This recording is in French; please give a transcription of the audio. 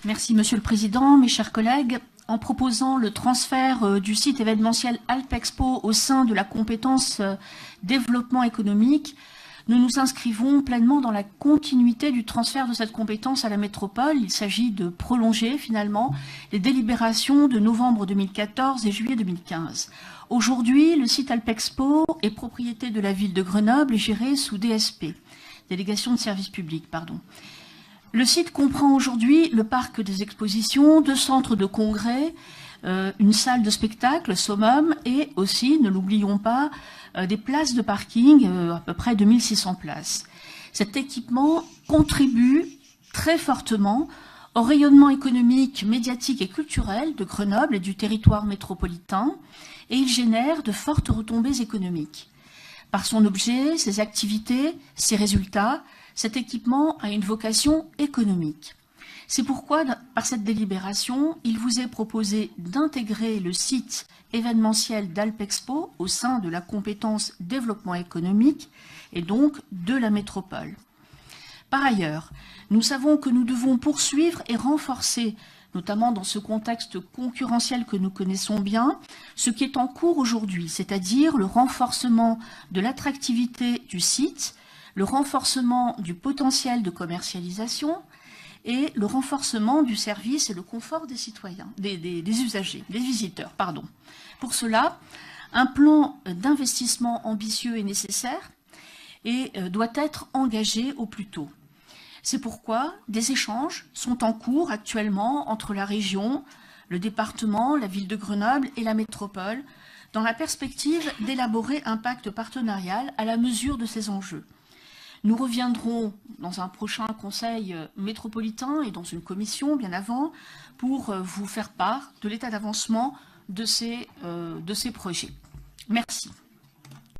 Merci Monsieur le Président, mes chers collègues. En proposant le transfert du site événementiel Alpexpo au sein de la compétence développement économique, nous nous inscrivons pleinement dans la continuité du transfert de cette compétence à la métropole. Il s'agit de prolonger finalement les délibérations de novembre 2014 et juillet 2015. Aujourd'hui, le site Alpexpo est propriété de la ville de Grenoble et géré sous DSP, délégation de service public, pardon. Le site comprend aujourd'hui le parc des expositions, 2 centres de congrès, une salle de spectacle, summum, et aussi, ne l'oublions pas, des places de parking, à peu près 2600 places. Cet équipement contribue très fortement au rayonnement économique, médiatique et culturel de Grenoble et du territoire métropolitain, et il génère de fortes retombées économiques. Par son objet, ses activités, ses résultats, cet équipement a une vocation économique. C'est pourquoi, par cette délibération, il vous est proposé d'intégrer le site événementiel d'Alpexpo au sein de la compétence développement économique et donc de la métropole. Par ailleurs, nous savons que nous devons poursuivre et renforcer, notamment dans ce contexte concurrentiel que nous connaissons bien, ce qui est en cours aujourd'hui, c'est-à-dire le renforcement de l'attractivité du site, le renforcement du potentiel de commercialisation et le renforcement du service et le confort des citoyens, des usagers, des visiteurs, pardon. Pour cela, un plan d'investissement ambitieux est nécessaire et doit être engagé au plus tôt. C'est pourquoi des échanges sont en cours actuellement entre la région, le département, la ville de Grenoble et la métropole, dans la perspective d'élaborer un pacte partenarial à la mesure de ces enjeux. Nous reviendrons dans un prochain conseil métropolitain et dans une commission bien avant pour vous faire part de l'état d'avancement de ces projets. Merci.